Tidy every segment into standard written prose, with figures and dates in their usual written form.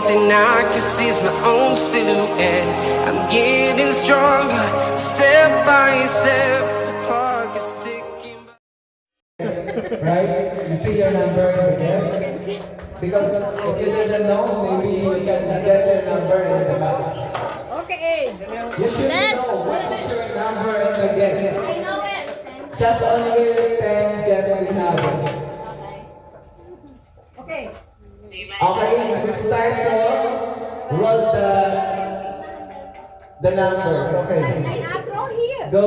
thing I can see is my own silhouette. I'm getting stronger, step by step. The clock is ticking. Right? You see your number again? Because if you didn't know, maybe you can get your number in the box. Okay. You should know what is your number in the get. I know it. Just only 10 get we have. Okay. Okay, we start to roll the numbers. Okay. I throw here. Go.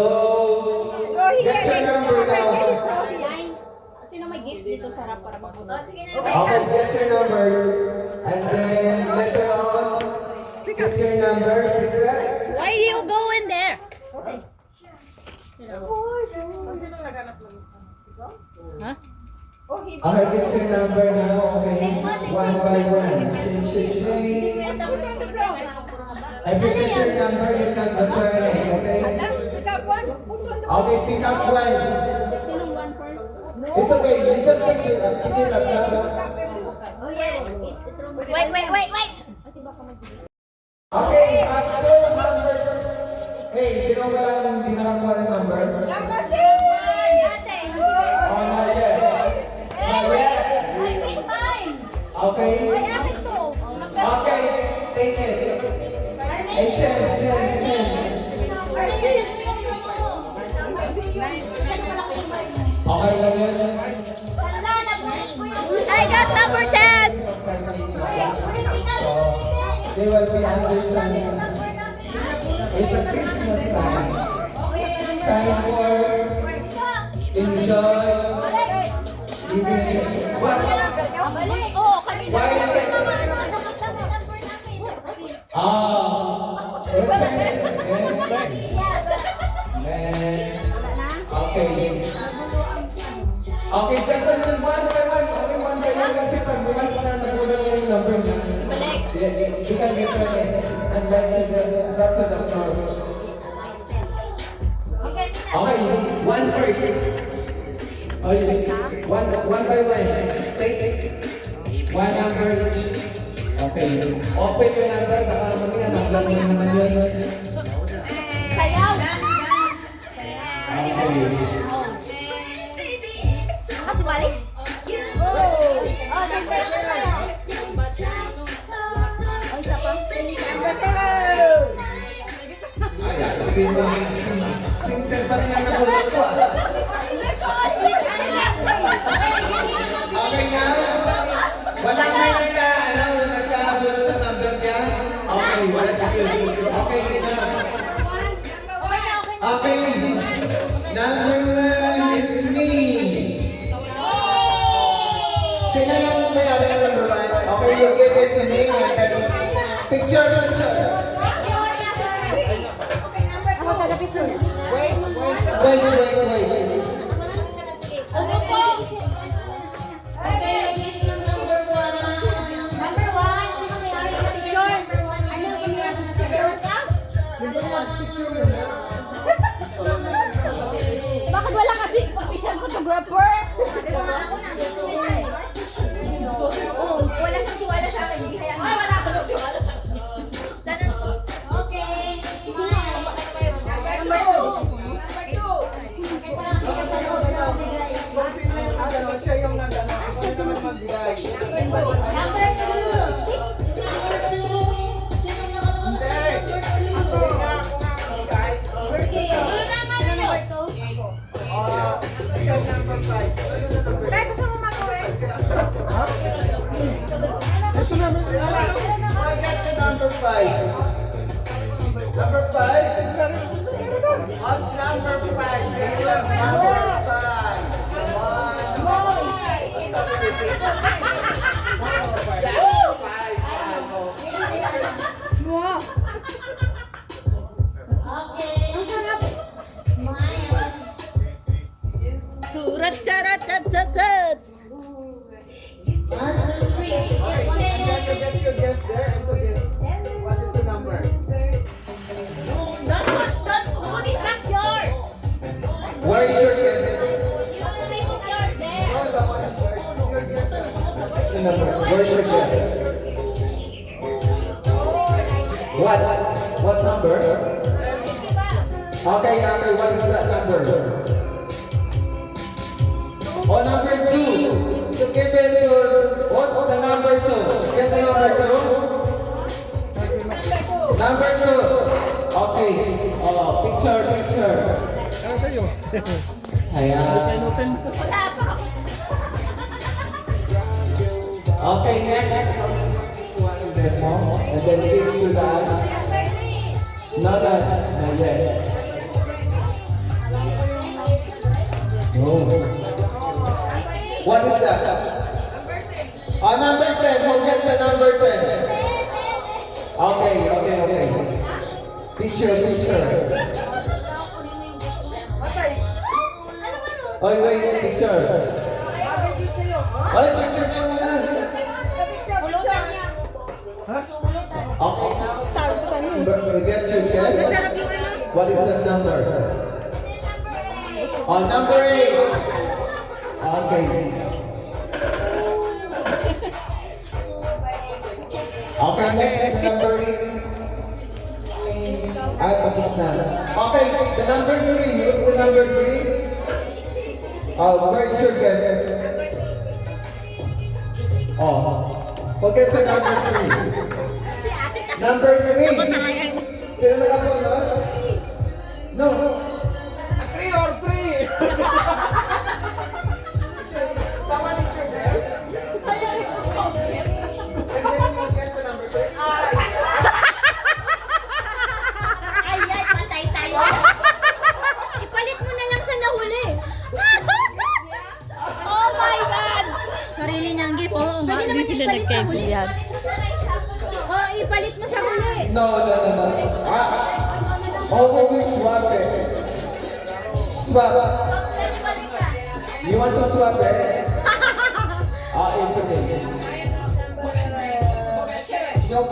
Throw here. Get your number now. Sino may gift dito sa harap para mapunod? Sige na. Okay, get your numbers. And then later on, pick your numbers. Why do you go in there? Okay. Huh? Okay. Okay, get your number now. Okay, one by one. Every get your number, you can go to it. Okay. Pick up one. Put on the Okay, pick up one. Sinong one first? It's okay. You just pick it up. Pick it up now. Oh yeah. Wait. Okay, two numbers. Hey, sino ba lang hindi nakakuha ng number? Number 6. Oh, not yet. Not yet. I made mine. Okay. Ay, akin to. Okay, take it. Hey, chance. Okay lang yan. I got number 10. They will be understanding. It's a Christmas time. Time for enjoy. What? Oh, kanina. Why is it? Return it. Okay. Okay, just one by one. Okay, one by one kasi pag bumalis na nagulang yung number niya. You can return it and let it drop to the floor. Okay, one first. Okay, one by one. Take one number each. Okay, open your number. Baka mamaya number mo naman yun. Sayaw. Okay. Kasi balik. Oh, number 0. Oh, isa pa. Number 0. Sing pa rin ang nagulat ko. Okay na? Walang may nagkahabulot sa number niya? Okay, wala sige. Okay na. Okay. Number 1 is me. Sino yung may-ari ng number 1? Okay, you give it to me and then picture. Ako taga picture. Wait. Ano po? Number 1. Sino may ari ng picture? Ano yung picture ka? Bakit wala kasi official photographer? Oh, wala siyang tiwala sa akin. Hindi kaya wala ako ng tiwala sa akin. Sana. Okay. Sige na. Number 2. Siya yung magbigay. Number 2. Tay, gusto mo mag-uwi? I got the number 5. Number 5? Us number 5. Get the number 5. Churat-charat-chat-chat-chat. 1, 2, 3. Okay, you got to get your gift there and put it. What is the number? Don't put it back yours. Where is your gift? You put yours there. What's the number? Where's your gift? What number? Okay, what is that number? Oh, number 2. You give it to, what's the number 2? Get the number 2? Number 2. Okay. Oh, picture. Ano sa'yo? Ayan. Wala pa. Okay, next. And then give it to that. No, not yet. No. What is that? Number 10. Forget the number 10. Okay. Picture. Oh, wait, picture. Oh, picture na muna. Pulutan niya. Okay. Get your check. Sarap yung ano. What is that number? Number 8. Okay. Okay, next, number 8. Tapos na. Okay, the number 3. What's the number 3? Where is your check? Forget the number 3. Number 3. Sino nakapunod? No. 3 or 3? Tama ni Sir Jeff? And then you get the number 3. Ay, patay tayo. Ipalit mo na lang sa nahuli. Oh my God! Sarili niyang gift. Oo, pwede naman siya ipalit sa huli. Oh, ipalit mo sa huli. No. We swap it. Swap. You want to swap it? It's okay. No,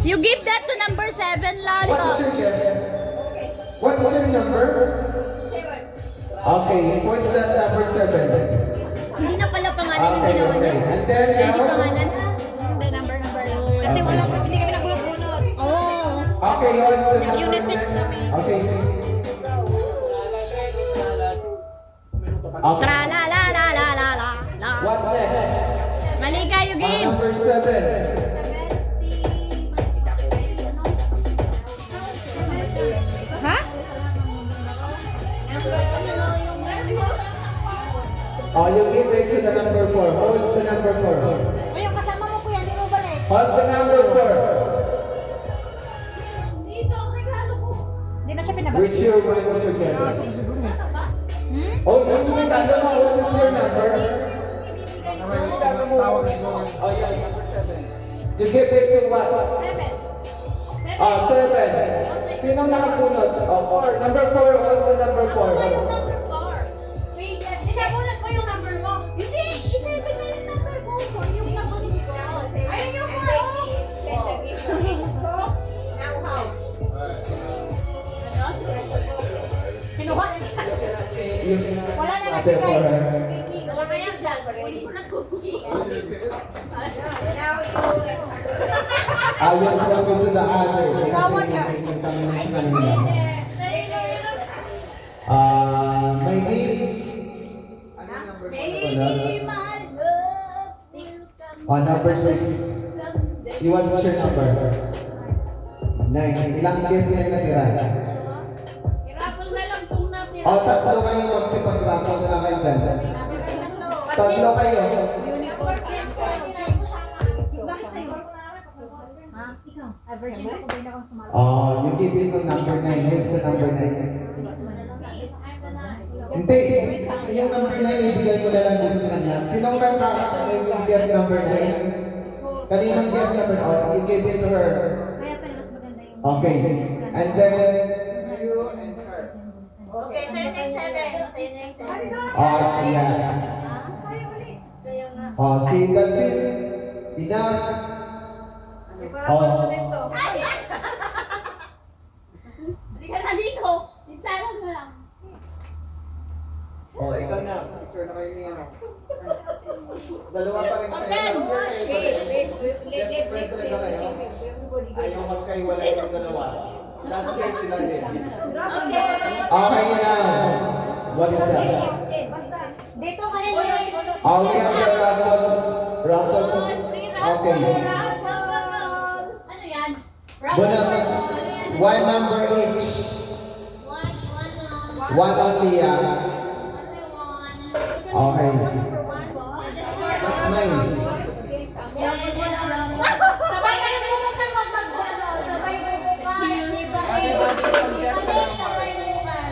You give that to number 7, Lalo. What is your check? What is your number? Okay, what's that number 7? Hindi na pala pangalan yung ginawa niya. And then Hindi now, pangalan. Hindi, number. Kasi hindi kami nagbulot-bulot. Oh. okay, what's the number Unisex next? kami. Okay. Tra la la la la la la la. What next? Mali kayo, game. Number 7. Ha? You give it to the number 4. What's the number 4? O yung kasama mo po yan, di mo balik. What's the number 4? Dito ang regalo ko. Hindi na siya pinabalik. Which year was your check? Oh, yung regalo mo, what is your number? Yung regalo mo, oh yeah, number 7. You give it to what? 7. Sinong nakapunod? 4. Number 4, what's the number 4? Number 4. Wait, yes. Nakabulat mo yung number mo. Hindi, i-7 na yung number mo. Yung number ko. Ayun yung 4. So, now how? Kinuha? Wala na Ate, nagbigay. 4. Wala yan dyan. Pwede ko na Ayos lang to the others. Sigawan niya. Maybe. Ano yung number 4? Number 6. You want to share number? 9. Ilang gift na yung natira? Rapol na lang kung natin. Tatlo kayo magsipag-rapol na lang kayo dyan. Tatlo kayo. Bakit sa'yo? Ha? Ikaw? Virgin ako, ba akong sumali? You give it to number 9. Who's the number 9? Hindi. Yung number 9, ibigay mo na lang dito sa kanya. Sinong yung gift number 9? Kaninong gift number? You give it to her. Kaya pala mas maganda yung... Okay. And then, you and her. Okay, sa'yo na yung 7. Sa'yo na yung 7. Yes. Kaya nga. See, that's it. Enough. Hindi ka na dito. Minsanan mo lang. Ikaw na. Picture na kayo niya. Dalawa pa rin tayo. Okay. Last year kayo pa rin. Okay, wala yung dalawa. Last year sila din. Okay. Okay now. What is that? Dito kayo yun. Oh, we have the raffle. Raffle. Okay. Ano yan? One number each. One only, Okay. That's mine. Sabay kayo bubuksan mag-ano. Sabay bubuksan.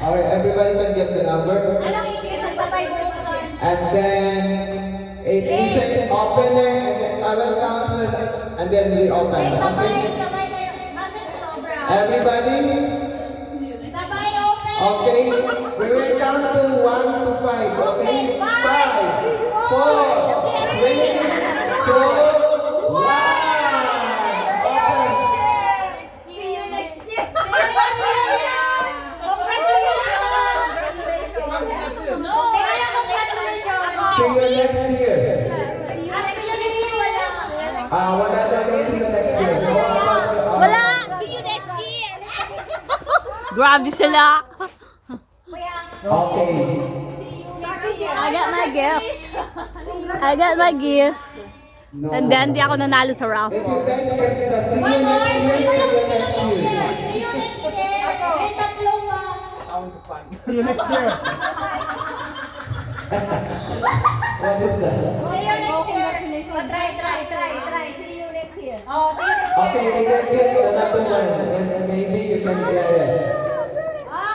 Okay, everybody can get the number. Anong ibig ng sabay bubuksan? And then, if you say open it, and then I will count it, and then we open it. Okay? Sabay kayo. Bakit sobra? Everybody? Sabay open. Okay, we will count to 1 to 5. Okay? 5, 4, 3, 2, 1. Open. See you next year. Congratulations. No. See you next year. Wala. Wala daw yung see you next year. Wala. See you next year. Grabe sila. Okay. I got my gift. I got my gift. No. And then, di ako nanalo sa If raffle. you guys get the see you next year, see you next year. See you next year. May tatlo ba? See you next year. What is that? See you next year. Try. See you next year. Oh, see you next year. Okay, we can get another one. And maybe you can get it.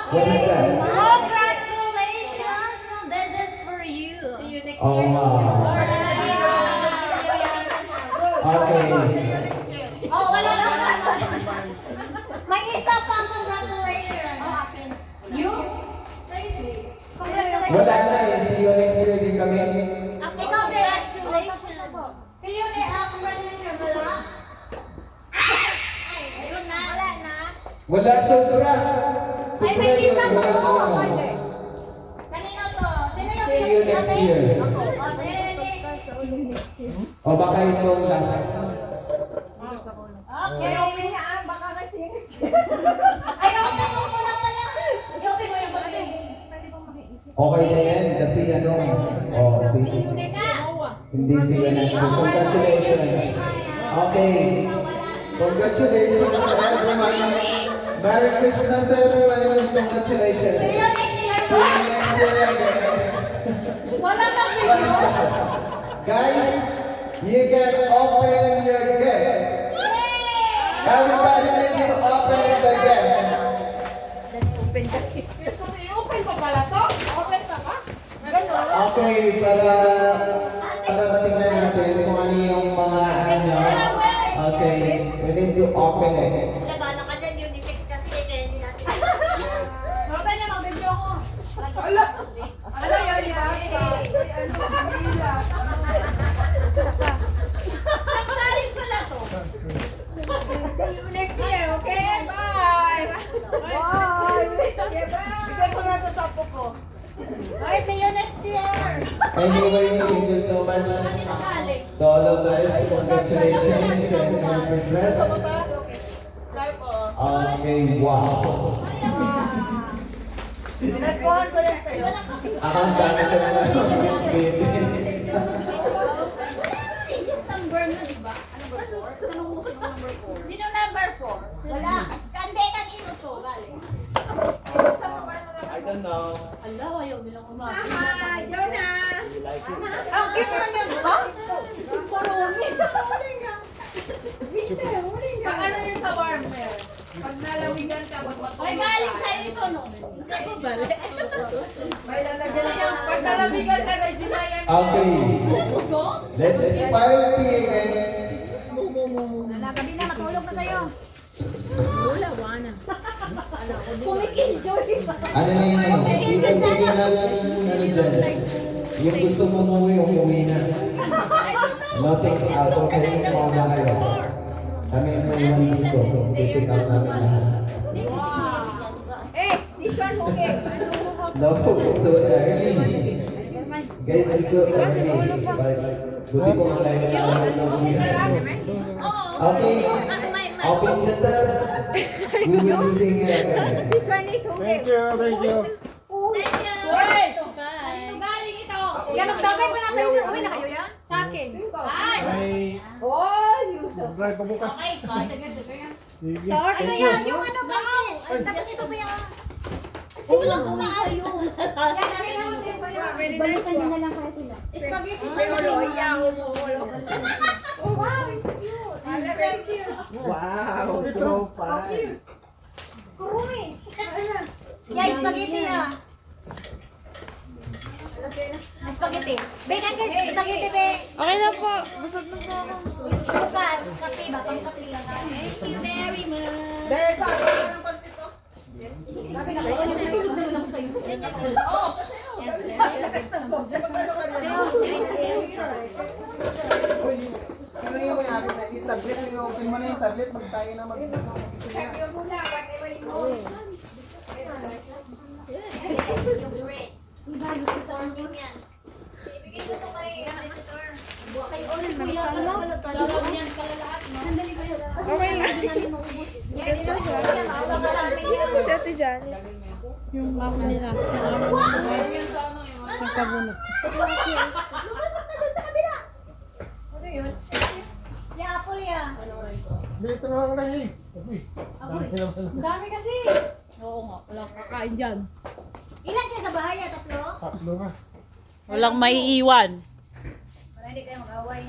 What is that? Congratulations. This is for you. See you next Oh, wow. Okay. Oh, wala na. May isa pang congratulations. You? Congratulations. Wala na eh. See you next year din kami. Ikaw, congratulations. See you next congratulations. Wala? Ay, ayun na. Wala na. Wala, sobra. Ay, may isa pa Wala po. na. Kanino to? Sino yung See you next year. Ako. O baka ito last. Okay. Baka kasi next year. Ay, open mo muna pala. I-open mo yung bagay. Okay na yan kasi ano. Oh, see. Hindi sila na. So, congratulations. Okay. Congratulations everyone. Merry Christmas everyone. Congratulations. See you next year. See you next year again. Wala pang What is video. that? Guys, you can open your gift. Everybody needs to open the gift. I-open pa pala to? Open pa ba? Okay, para matingnan natin kung ano yung mga ano. Okay, we need to open it. Labanan ka dyan, unisex kasi kaya hindi natin. Open niya, mag-video ako. Ano yun, di ba? Nagsalit pala to. See you next year, okay? Bye! Bye! Bigyan ko nga ito sa apo ko. Okay, see you next year! Anyway, thank you so much to all of us. Congratulations and Merry Christmas. Okay, wow. Pinaspohan ko lang sa'yo. Ang dami ko na lang. Number na, di ba? Ano ba? Sino number 4? Wala. Kande, kanino to? Galing. I don't know. Ala, ayaw nilang umabot. Hi, Jonah! Ang cute naman yun, di ba? Pag ano yung sa warmer? Pag nalawigan ka, Ay, galing sa'yo ito, no? Hindi ko balik. may lalagyan na yung pag nalawigan ka, Regina yan. Okay, let's party again. Nalagabi na, matulog na tayo. Ano na yun? Ibigay na lang ano dyan. Yung gusto mo umuwi, umuwi na. Nothing out. Okay, mauna kayo. Kami ang may iwan dito. Pipick out namin lahat. This one, okay. No, it's so early. Guys, it's so early. But buti ko nga kayo na lang. Okay. Open the door. We will sing again. This one is okay. Thank you, thank you. Wait! Galing ito. Yan, magsabay pa natin ito. Uwi na kayo yan? Sa akin. Ay! Ay, Oh, Yusuf. drive pa bukas. Sige, Sorry thank na you. yan, yung ano kasi. Tapos ito pa yung... Kasi walang kumaayo. Balikan nyo na lang kaya sila. Spaghetti pa yun. Oh, wow, it's cute. Very cute. Wow, so fun. Kurumi. Yeah, spaghetti na. Spaghetti. Bake ang spaghetti, bake. Okay na po. Busog na po ako. Bukas, kape ba? Pang kape lang. Thank you very much. Dahil sa akin ka ng pansit to. Sabi na kayo, natulog naman ako sa'yo. Oo, Ano yung mayari na yung tablet? Open mo na yung tablet. Mag tayo na mag... Si Ate Janet. Yung mama nila. Nagkabunot. Lumusok na dun sa kabila. Ano yun? Yeah, apple yan. Dito na lang lang eh. Uy, dami naman. Ang dami kasi. Oo nga. Walang kakain dyan. Ilan kayo sa bahay? Tatlo? Tatlo nga. Walang may iwan. Para hindi kayo mag-away.